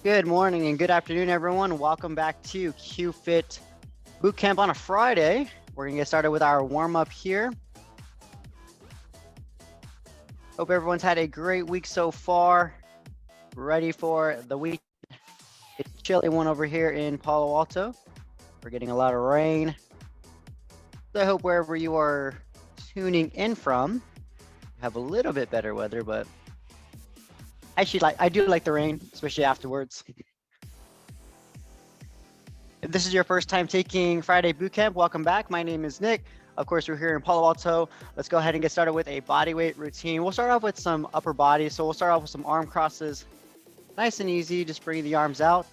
Good morning and good afternoon, everyone. Welcome back to QFit Bootcamp on a Friday. We're going to get started with our warm-up here. Hope everyone's had a great week so far. Ready for the week. It's a chilly one over here in Palo Alto. We're getting a lot of rain. So I hope wherever you are tuning in from, you have a little bit better weather, but I do like the rain, especially afterwards. If this is your first time taking Friday Bootcamp, welcome back. My name is Nick. Of course, we're here in Palo Alto. Let's go ahead and get started with a bodyweight routine. We'll start off with some upper body. So we'll start off with some arm crosses. Nice and easy, just bring the arms out.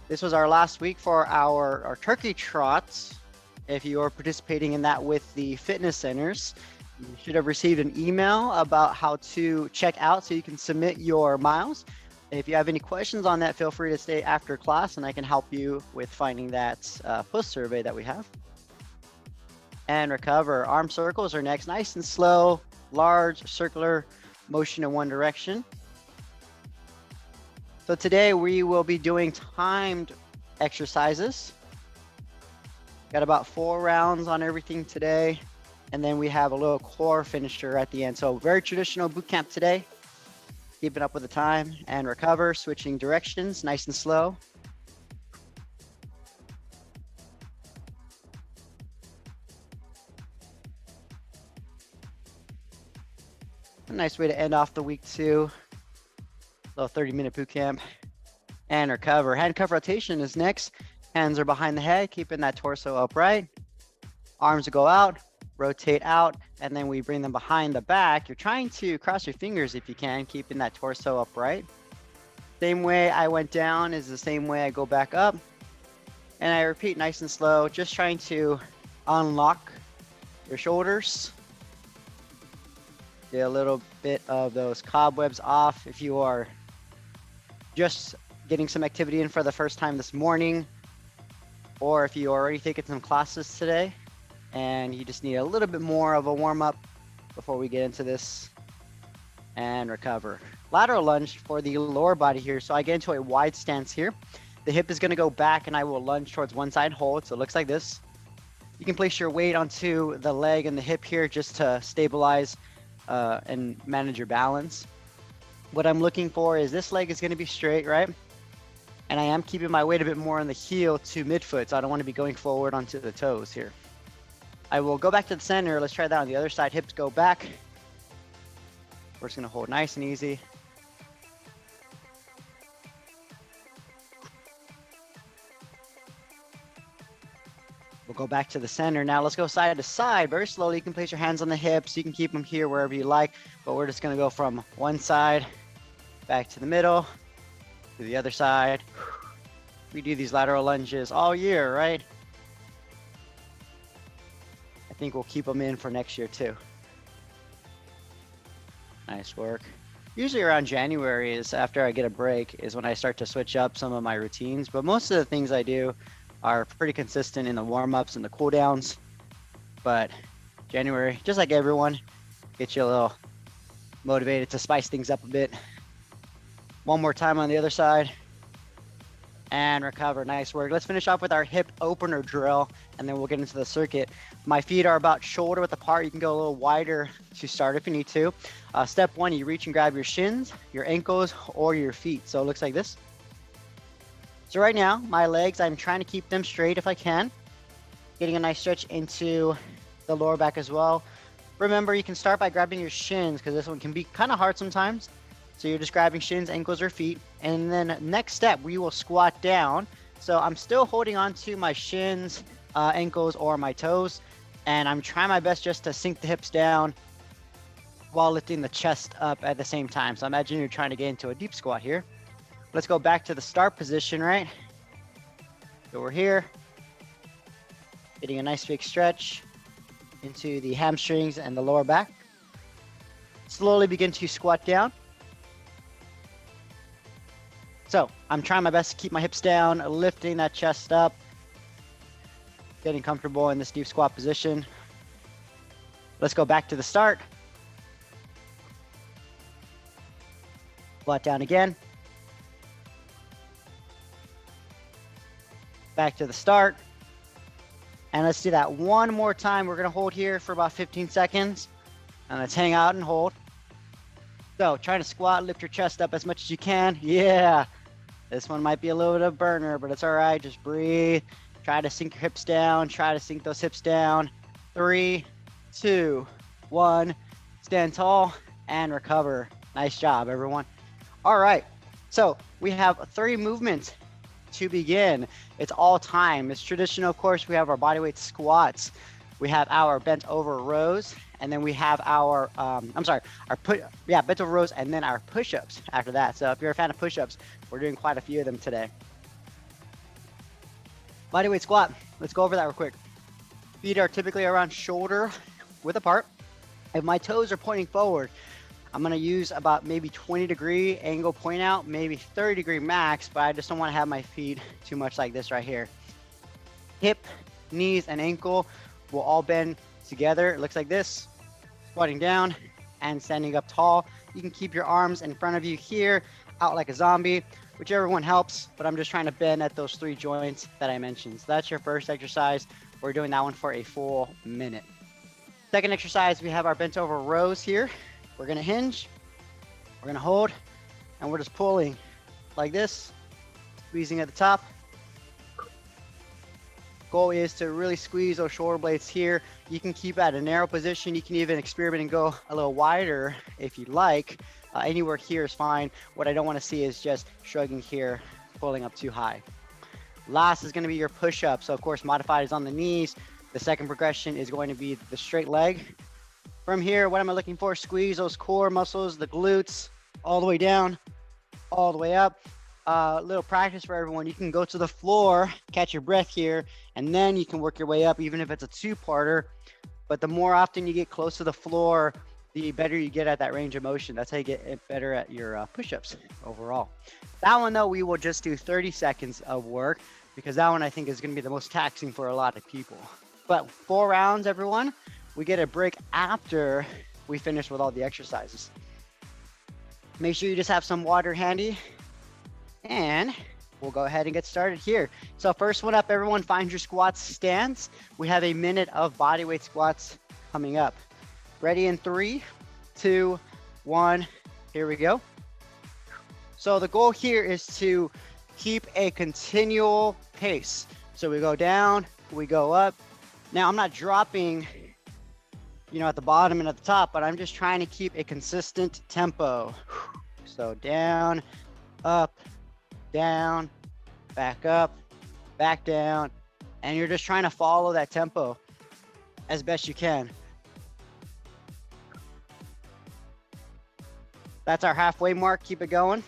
This was our last week for our turkey trots. If you are participating in that with the fitness centers, you should have received an email about how to check out so you can submit your miles. If you have any questions on that, feel free to stay after class and I can help you with finding that post survey that we have. And recover. Arm circles are next. Nice and slow, large circular motion in one direction. So today we will be doing timed exercises. Got about 4 rounds on everything today. And then we have a little core finisher at the end. So very traditional boot camp today. Keeping up with the time and recover, switching directions, nice and slow. A nice way to end off the week too. Little 30-minute boot camp and recover. Handcuff rotation is next. Hands are behind the head, keeping that torso upright. Arms go out, rotate out, and then we bring them behind the back. You're trying to cross your fingers if you can, keeping that torso upright. Same way I went down is the same way I go back up. And I repeat nice and slow, just trying to unlock your shoulders. Get a little bit of those cobwebs off if you are just getting some activity in for the first time this morning, or if you already taken some classes today and you just need a little bit more of a warm-up before we get into this. And recover. Lateral lunge for the lower body here. So I get into a wide stance here. The hip is going to go back and I will lunge towards one side, hold. So it looks like this. You can place your weight onto the leg and the hip here just to stabilize and manage your balance. What I'm looking for is this leg is going to be straight, right? And I am keeping my weight a bit more on the heel to midfoot. So I don't want to be going forward onto the toes here. I will go back to the center. Let's try that on the other side. Hips go back. We're just going to hold nice and easy. We'll go back to the center. Now let's go side to side. Very slowly. You can place your hands on the hips. You can keep them here wherever you like. But we're just going to go from one side back to the middle to the other side. We do these lateral lunges all year, right? I think we'll keep them in for next year too. Nice work. Usually around January is after I get a break is when I start to switch up some of my routines. But most of the things I do are pretty consistent in the warm-ups and the cool downs. But January, just like everyone, get you a little motivated to spice things up a bit. One more time on the other side. And recover. Nice work. Let's finish off with our hip opener drill, and then we'll get into the circuit. My feet are about shoulder width apart. You can go a little wider to start if you need to. Step 1, you reach and grab your shins, your ankles, or your feet. So it looks like this. So right now, my legs, I'm trying to keep them straight if I can. Getting a nice stretch into the lower back as well. Remember, you can start by grabbing your shins because this one can be kind of hard sometimes. So you're just grabbing shins, ankles, or feet. And then next step, we will squat down. So I'm still holding on to my shins, ankles, or my toes. And I'm trying my best just to sink the hips down while lifting the chest up at the same time. So imagine you're trying to get into a deep squat here. Let's go back to the start position, right? So we're here. Getting a nice big stretch into the hamstrings and the lower back. Slowly begin to squat down. So I'm trying my best to keep my hips down, lifting that chest up, getting comfortable in this deep squat position. Let's go back to the start. Butt down again. Back to the start. And let's do that one more time. We're gonna hold here for about 15 seconds. And let's hang out and hold. So try to squat, lift your chest up as much as you can. Yeah, this one might be a little bit of a burner, but it's all right. Just breathe. Try to sink your hips down. Try to sink those hips down. 3, 2, 1. Stand tall and recover. Nice job, everyone. All right, so we have 3 movements to begin. It's all time. It's traditional, of course. We have our bodyweight squats. We have our bent over rows, and then we have our, bent over rows, and then our push-ups after that. So if you're a fan of push-ups, we're doing quite a few of them today. Bodyweight squat. Let's go over that real quick. Feet are typically around shoulder width apart. If my toes are pointing forward, I'm gonna use about maybe 20-degree angle point out, maybe 30-degree max, but I just don't wanna have my feet too much like this right here. Hip, knees, and ankle will all bend together. It looks like this, squatting down and standing up tall. You can keep your arms in front of you here, out like a zombie, whichever one helps, but I'm just trying to bend at those 3 joints that I mentioned. So that's your first exercise. We're doing that one for a full minute. Second exercise, we have our bent over rows here. We're gonna hinge, we're gonna hold, and we're just pulling like this, squeezing at the top. Goal is to really squeeze those shoulder blades here. You can keep at a narrow position. You can even experiment and go a little wider if you like. Anywhere here is fine. What I don't want to see is just shrugging here, pulling up too high. Last is going to be your push-up. So of course, modified is on the knees. The second progression is going to be the straight leg. From here, what am I looking for? Squeeze those core muscles, the glutes, all the way down, all the way up. Little practice for everyone. You can go to the floor, catch your breath here, and then you can work your way up, even if it's a 2-parter. But the more often you get close to the floor, the better you get at that range of motion. That's how you get better at your push-ups overall. That one, though, we will just do 30 seconds of work, because that one I think is going to be the most taxing for a lot of people. But 4 rounds, everyone. We get a break after we finish with all the exercises. Make sure you just have some water handy, and we'll go ahead and get started here. So first one up, everyone, find your squats stance. We have a minute of bodyweight squats coming up. Ready in 3, 2, 1, here we go. So the goal here is to keep a continual pace. So we go down, we go up. Now I'm not dropping, at the bottom and at the top, but I'm just trying to keep a consistent tempo. So down, up, down, back up, back down, and you're just trying to follow that tempo as best you can. That's our halfway mark. Keep it going.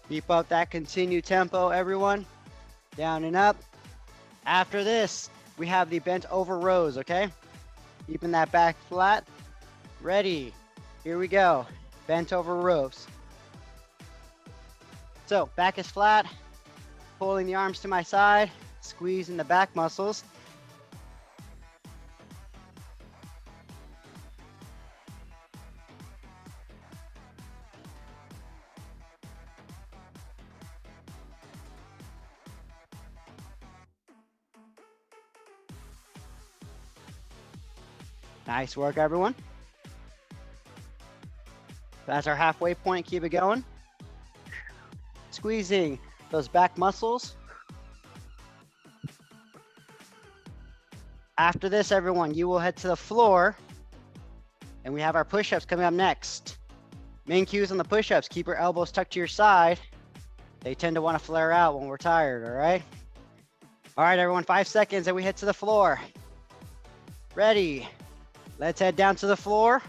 Keep up that continued tempo, everyone. Down and up. After this, we have the bent over rows, okay? Keeping that back flat. Ready. Here we go. Bent over rows. So back is flat. Pulling the arms to my side. Squeezing the back muscles. Nice work, everyone. That's our halfway point. Keep it going. Squeezing those back muscles. After this, everyone, you will head to the floor, and we have our push-ups coming up next. Main cues on the push-ups: keep your elbows tucked to your side. They tend to want to flare out when we're tired, all right? All right, everyone, 5 seconds, and we head to the floor. Ready? Let's head down to the floor.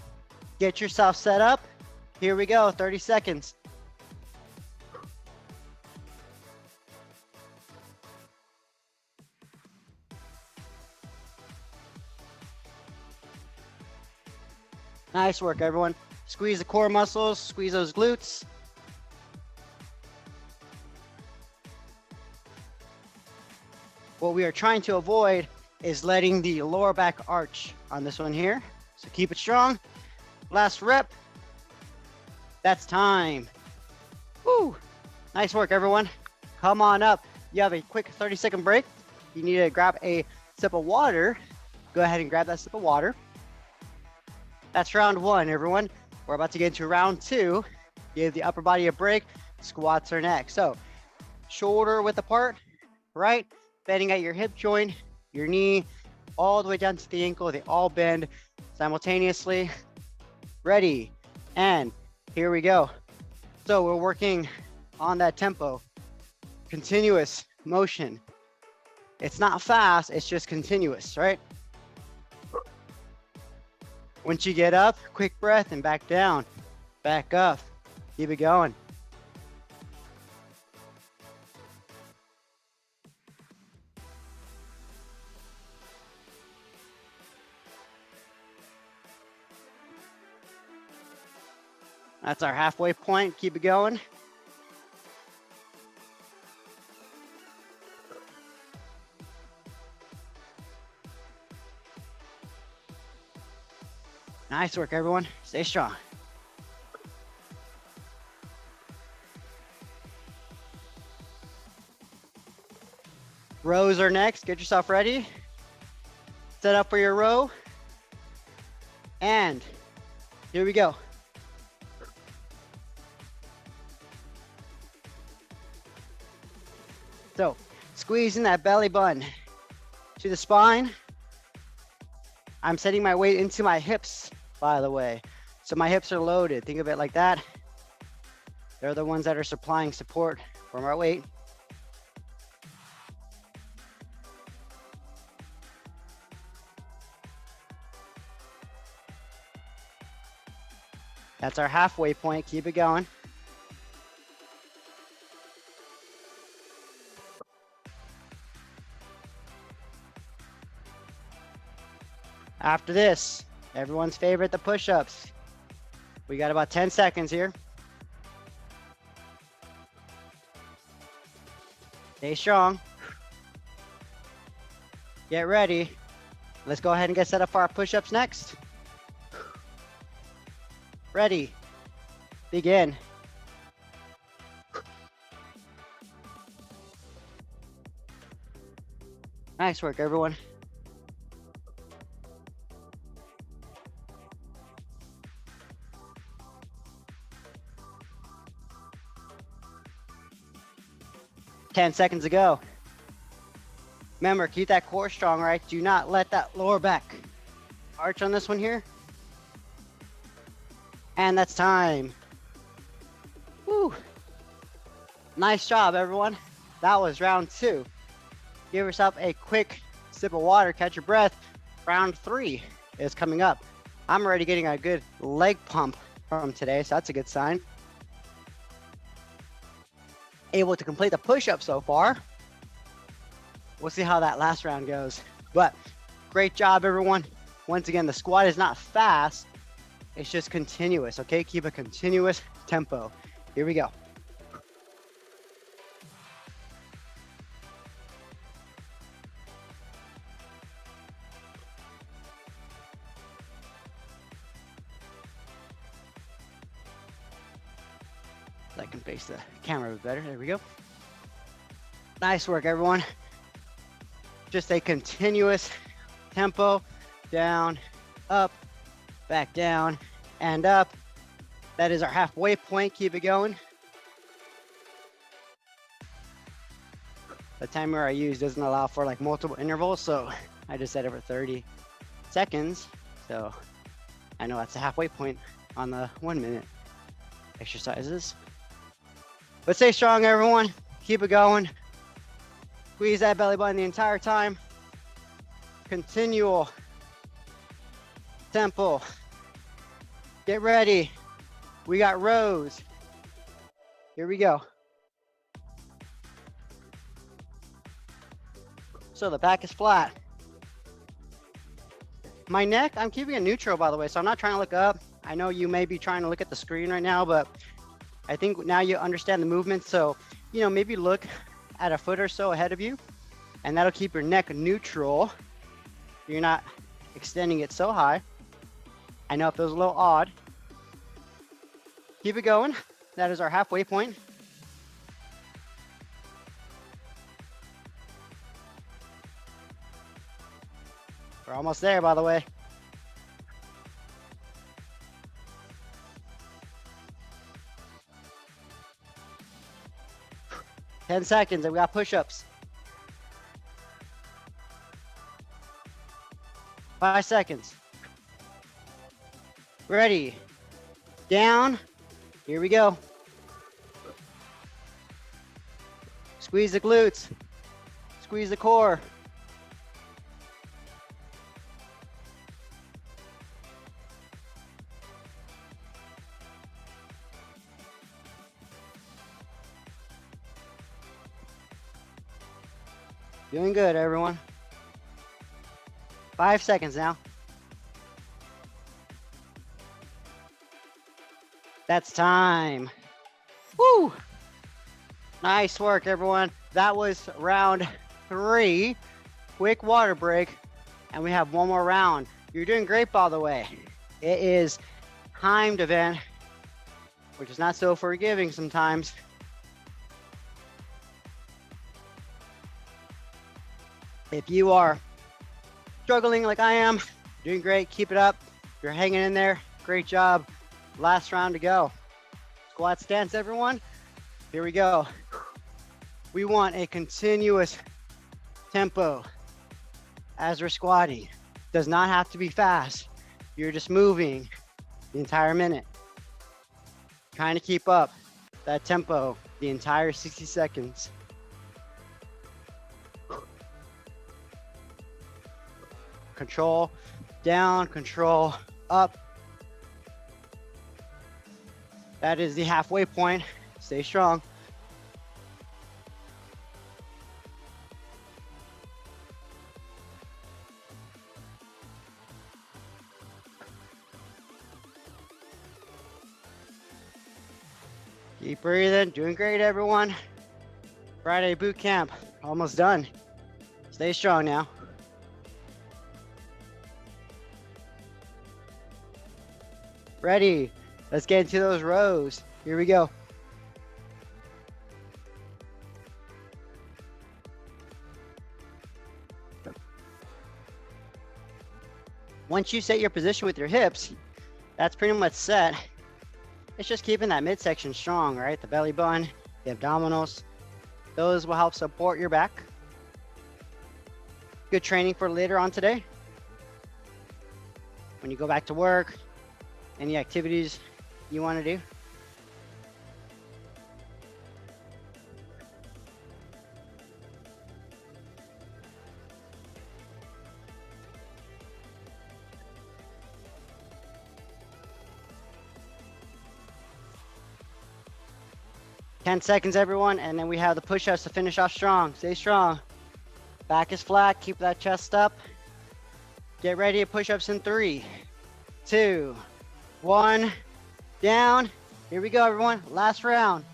Get yourself set up. Here we go, 30 seconds. Nice work, everyone. Squeeze the core muscles, squeeze those glutes. What we are trying to avoid is letting the lower back arch on this one here. So keep it strong. Last rep. That's time. Woo! Nice work, everyone. Come on up. You have a quick 30-second break. You need to grab a sip of water. Go ahead and grab that sip of water. That's round one, everyone. We're about to get into round two. Give the upper body a break. Squats are next. So shoulder width apart, right? Bending at your hip joint, your knee, all the way down to the ankle. They all bend simultaneously. Ready, and here we go. So we're working on that tempo, continuous motion. It's not fast, it's just continuous, right? Once you get up, quick breath and back down, back up, keep it going. That's our halfway point. Keep it going. Nice work, everyone. Stay strong. Rows are next. Get yourself ready. Set up for your row. And here we go. So squeezing that belly button to the spine. I'm setting my weight into my hips, by the way. So my hips are loaded. Think of it like that. They're the ones that are supplying support from our weight. That's our halfway point. Keep it going. After this, everyone's favorite, the push-ups. We got about 10 seconds here. Stay strong. Get ready. Let's go ahead and get set up for our push-ups next. Ready. Begin. Nice work, everyone. Ten seconds to go. Remember, keep that core strong, right? Do not let that lower back arch on this one here. And that's time. Woo. Nice job, everyone. That was round two. Give yourself a quick sip of water, catch your breath. Round three is coming up. I'm already getting a good leg pump from today, so that's a good sign. Able to complete the push-up so far. We'll see how that last round goes. But great job, everyone. Once again, the squat is not fast. It's just continuous, okay? Keep a continuous tempo. Here we go. I can face the camera a bit better. There we go. Nice work, everyone. Just a continuous tempo. Down, up, back down, and up. That is our halfway point. Keep it going. The timer I use doesn't allow for like multiple intervals, so I just set it for 30 seconds. So I know that's a halfway point on the 1 minute exercises. But stay strong, everyone. Keep it going. Squeeze that belly button the entire time. Continual tempo. Get ready. We got rows. Here we go. So the back is flat. My neck, I'm keeping it neutral, by the way, so I'm not trying to look up. I know you may be trying to look at the screen right now, but I think now you understand the movement. So, you know, maybe look at a foot or so ahead of you, and that'll keep your neck neutral. You're not extending it so high. I know it feels a little odd. Keep it going. That is our halfway point. We're almost there, by the way. Ten seconds, and we got push-ups. 5 seconds. Ready. Down. Here we go. Squeeze the glutes. Squeeze the core. Doing good, everyone. 5 seconds now. That's time. Woo! Nice work, everyone. That was round 3. Quick water break, and we have one more round. You're doing great, by the way. It is timed event, which is not so forgiving sometimes. If you are struggling like I am, doing great, keep it up. You're hanging in there, great job. Last round to go. Squat stance, everyone. Here we go. We want a continuous tempo as we're squatting. Does not have to be fast. You're just moving the entire minute. Trying to keep up that tempo the entire 60 seconds. Control down, control up. That is the halfway point. Stay strong. Keep breathing. Doing great, everyone. Friday boot camp almost done. Stay strong now. Ready. Let's get into those rows. Here we go. Once you set your position with your hips, that's pretty much set. It's just keeping that midsection strong, right? The belly button, the abdominals. Those will help support your back. Good training for later on today. When you go back to work, any activities you want to do. Ten seconds, everyone, and then we have the push-ups to finish off strong. Stay strong. Back is flat. Keep that chest up. Get ready to push-ups in 3, 2, 1. Down. Here we go, everyone. Last round.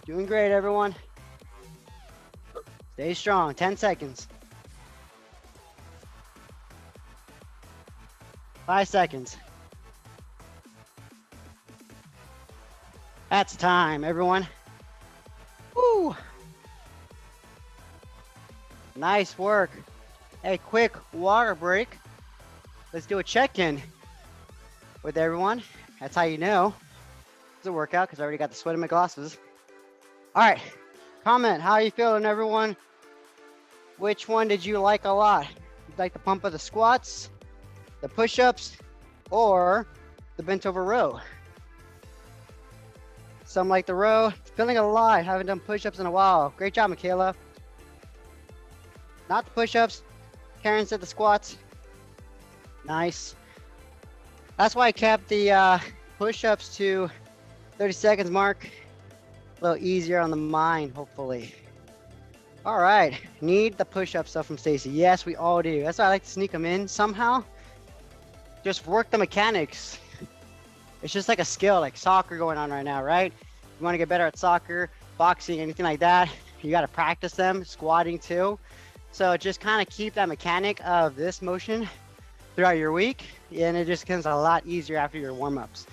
Doing great, everyone. Stay strong. 10 seconds. 5 seconds. That's time, everyone. Woo! Nice work. A quick water break. Let's do a check-in with everyone. That's how you know it's a workout, because I already got the sweat in my glasses. All right, comment. How are you feeling, everyone? Which one did you like a lot? You like the pump of the squats, the push-ups, or the bent over row? Some like the row. Feeling alive. Haven't done push-ups in a while. Great job, Michaela. Not the push-ups. Karen said the squats. Nice. That's why I kept the push-ups to 30 seconds mark. A little easier on the mind, hopefully. All right, need the push-up stuff from Stacy. Yes, we all do. That's why I like to sneak them in somehow. Just work the mechanics. It's just like a skill, like soccer going on right now, right? You want to get better at soccer, boxing, anything like that. You got to practice them, squatting too. So just kind of keep that mechanic of this motion throughout your week, and it just becomes a lot easier after your warm-ups.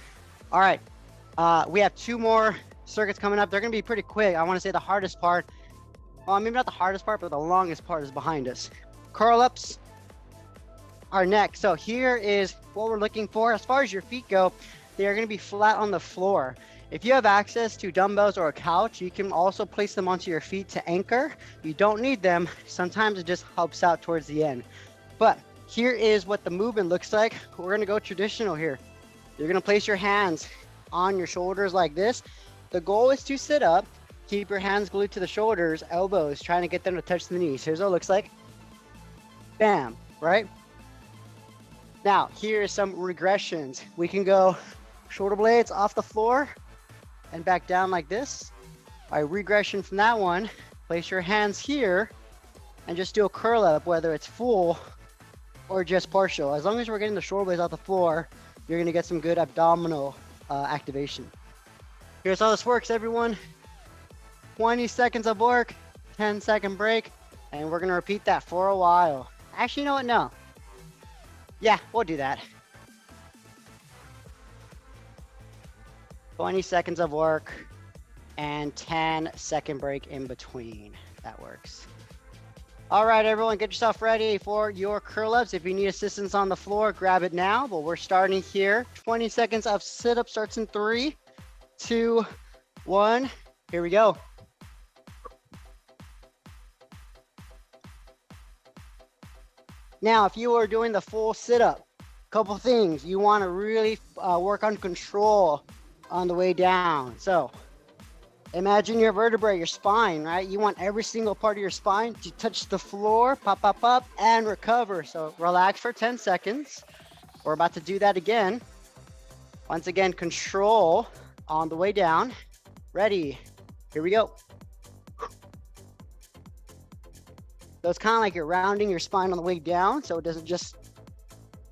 All right, we have 2 more circuits coming up. They're going to be pretty quick. I want to say the hardest part, well, maybe not the hardest part, but the longest part is behind us. Curl-ups are next. So here is what we're looking for. As far as your feet go, they are going to be flat on the floor. If you have access to dumbbells or a couch, you can also place them onto your feet to anchor. You don't need them. Sometimes it just helps out towards the end. But here is what the movement looks like. We're going to go traditional here. You're going to place your hands on your shoulders like this. The goal is to sit up. Keep your hands glued to the shoulders, elbows, trying to get them to touch the knees. Here's what it looks like. Bam, right? Now, here's some regressions. We can go shoulder blades off the floor and back down like this. By regression from that one, place your hands here and just do a curl up, whether it's full or just partial. As long as we're getting the shoulder blades off the floor, you're gonna get some good abdominal activation. Here's how this works, everyone. 20 seconds of work, 10-second break, and we're gonna repeat that for a while. Actually, you know what? No. Yeah, we'll do that. 20 seconds of work and 10-second break in between. That works. All right, everyone, get yourself ready for your curl-ups. If you need assistance on the floor, grab it now, but we're starting here. 20 seconds of sit-up starts in 3, 2, 1. Here we go. Now, if you are doing the full sit-up, couple things. You want to really work on control on the way down. So imagine your vertebrae, your spine, right? You want every single part of your spine to touch the floor, pop, pop, pop, and recover. So relax for 10 seconds. We're about to do that again. Once again, control on the way down. Ready? Here we go. So it's kind of like you're rounding your spine on the way down so it doesn't just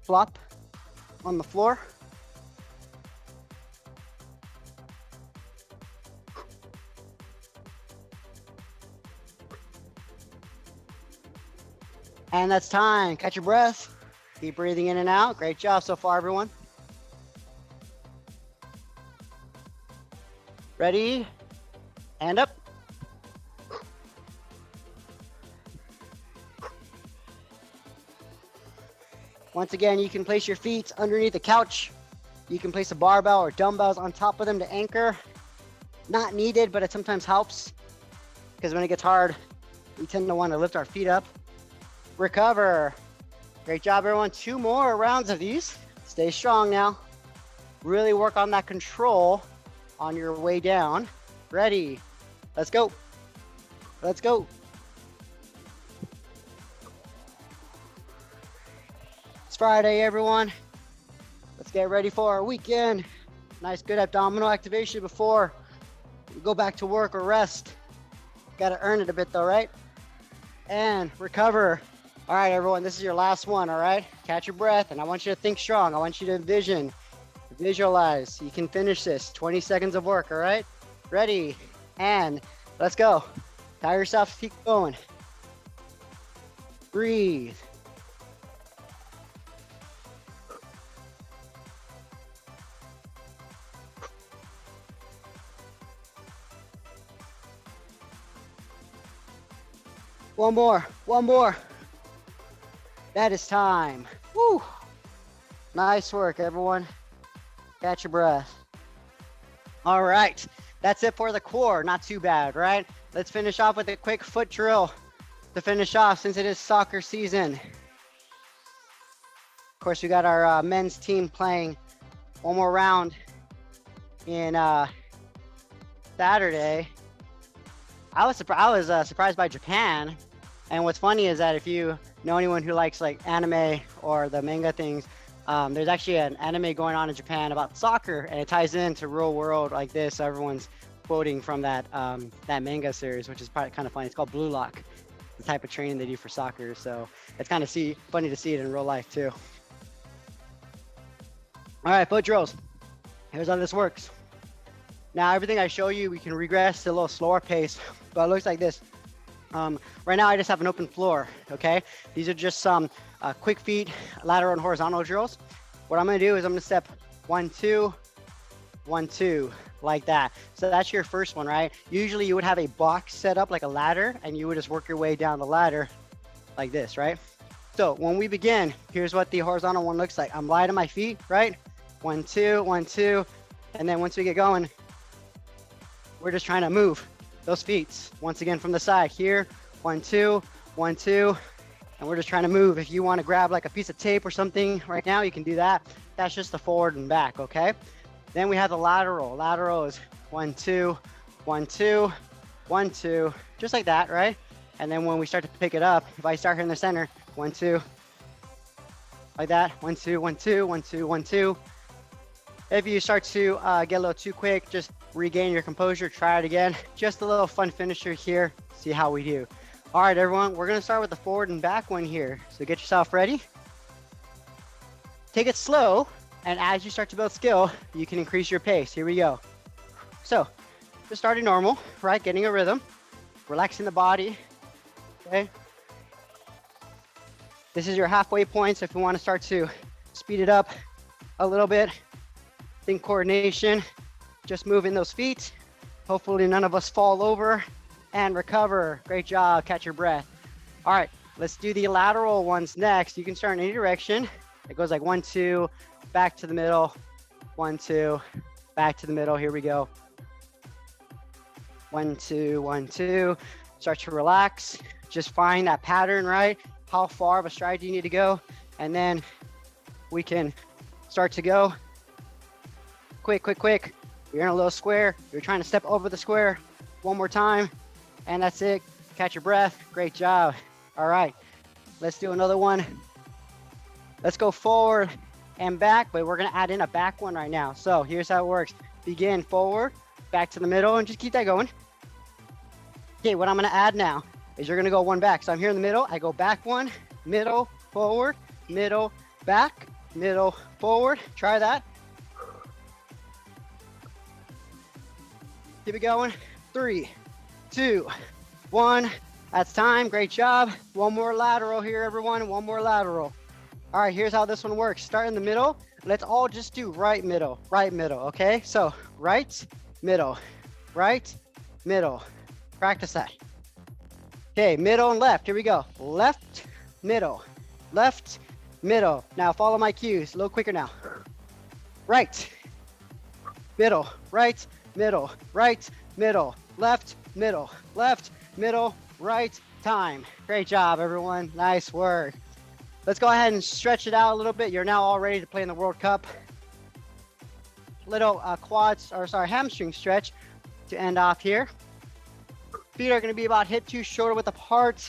flop on the floor. And that's time. Catch your breath. Keep breathing in and out. Great job so far, everyone. Ready? And up. Once again, you can place your feet underneath the couch. You can place a barbell or dumbbells on top of them to anchor. Not needed, but it sometimes helps because when it gets hard, we tend to want to lift our feet up. Recover. Great job, everyone. 2 more rounds of these. Stay strong now. Really work on that control on your way down. Ready? Let's go. Let's go. It's Friday, everyone. Let's get ready for our weekend. Nice, good abdominal activation before we go back to work or rest. Got to earn it a bit though, right? And recover. All right, everyone, this is your last one, all right? Catch your breath, and I want you to think strong. I want you to envision, visualize. You can finish this. 20 seconds of work, all right? Ready, and let's go. Tire yourself, keep going. Breathe. One more. That is time. Woo! Nice work, everyone. Catch your breath. All right, that's it for the core. Not too bad, right? Let's finish off with a quick foot drill to finish off since it is soccer season. Of course, we got our men's team playing one more round in Saturday. I was surprised by Japan. And what's funny is that if you know anyone who likes like anime or the manga things, There's actually an anime going on in Japan about soccer, and it ties into real world like this. So everyone's quoting from that that manga series, which is probably kind of funny. It's called Blue Lock, the type of training they do for soccer. So it's kind of funny to see it in real life too. All right, foot drills. Here's how this works. Now everything I show you, we can regress to a little slower pace, but it looks like this. Right now I just have an open floor, okay? These are just some quick feet, lateral and horizontal drills. What I'm gonna do is I'm gonna step 1, 2, 1, 2, like that. So that's your first one, right? Usually you would have a box set up like a ladder, and you would just work your way down the ladder like this, right? So when we begin, here's what the horizontal one looks like. I'm light on my feet, right? 1, 2, 1, 2, and then once we get going, we're just trying to move those feet once again from the side here. 1, 2, 1, 2, and we're just trying to move. If you want to grab like a piece of tape or something right now, you can do that. That's just the forward and back, okay? Then we have the lateral. Lateral is 1, 2, 1, 2, 1, 2, just like that, right? And then when we start to pick it up, if I start here in the center, 1, 2, like that, 1, 2, 1, 2, 1, 2, 1, 2. If you start to get a little too quick, just regain your composure, try it again. Just a little fun finisher here, see how we do. All right, everyone, we're gonna start with the forward and back one here. So get yourself ready. Take it slow, and as you start to build skill, you can increase your pace. Here we go. So, just starting normal, right? Getting a rhythm, relaxing the body, okay? This is your halfway point, so if you wanna start to speed it up a little bit, think coordination, just moving those feet. Hopefully none of us fall over and recover. Great job, catch your breath. All right, let's do the lateral ones next. You can start in any direction. It goes like 1, 2, back to the middle, 1, 2, back to the middle. Here we go. 1, 2, 1, 2. Start to relax. Just find that pattern, right? How far of a stride do you need to go? And then we can start to go. Quick, quick, quick. You're in a little square. You're trying to step over the square. One more time. And that's it. Catch your breath. Great job. All right. Let's do another one. Let's go forward and back, but we're going to add in a back one right now. So here's how it works. Begin forward, back to the middle, and just keep that going. Okay, what I'm going to add now is you're going to go one back. So I'm here in the middle. I go back one, middle, forward, middle, back, middle, forward. Try that. Keep it going. 3, 2, 1. That's time. Great job. One more lateral here, everyone. One more lateral. All right, here's how this one works. Start in the middle. Let's all just do right middle, okay? So right, middle, right, middle. Practice that. Okay, middle and left. Here we go. Left, middle, left, middle. Now follow my cues. A little quicker now. Right, middle, right, middle, right, middle, left, middle, left, middle, right. Time. Great job, everyone. Nice work. Let's go ahead and stretch it out a little bit. You're now all ready to play in the World Cup. Little hamstring stretch to end off here. Feet are going to be about hip to shoulder width apart.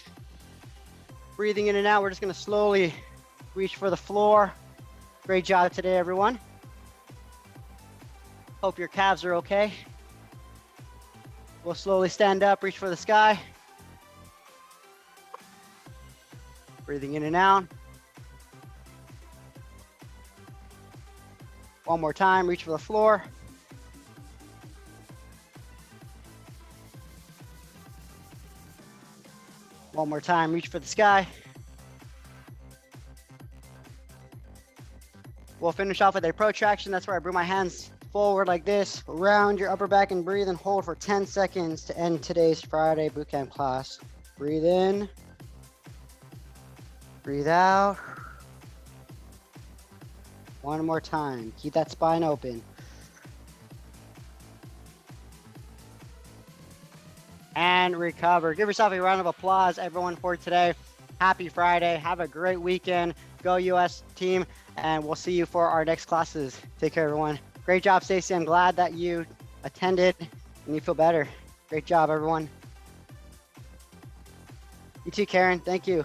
Breathing in and out. We're just going to slowly reach for the floor. Great job today, everyone. Hope your calves are okay. We'll slowly stand up, reach for the sky. Breathing in and out. One more time, reach for the floor. One more time, reach for the sky. We'll finish off with a protraction. That's where I bring my hands forward like this, around your upper back and breathe and hold for 10 seconds to end today's Friday bootcamp class. Breathe in, breathe out. One more time. Keep that spine open. And recover. Give yourself a round of applause, everyone, for today. Happy Friday. Have a great weekend. Go US team. And we'll see you for our next classes. Take care, everyone. Great job, Stacey. I'm glad that you attended and you feel better. Great job, everyone. You too, Karen. Thank you.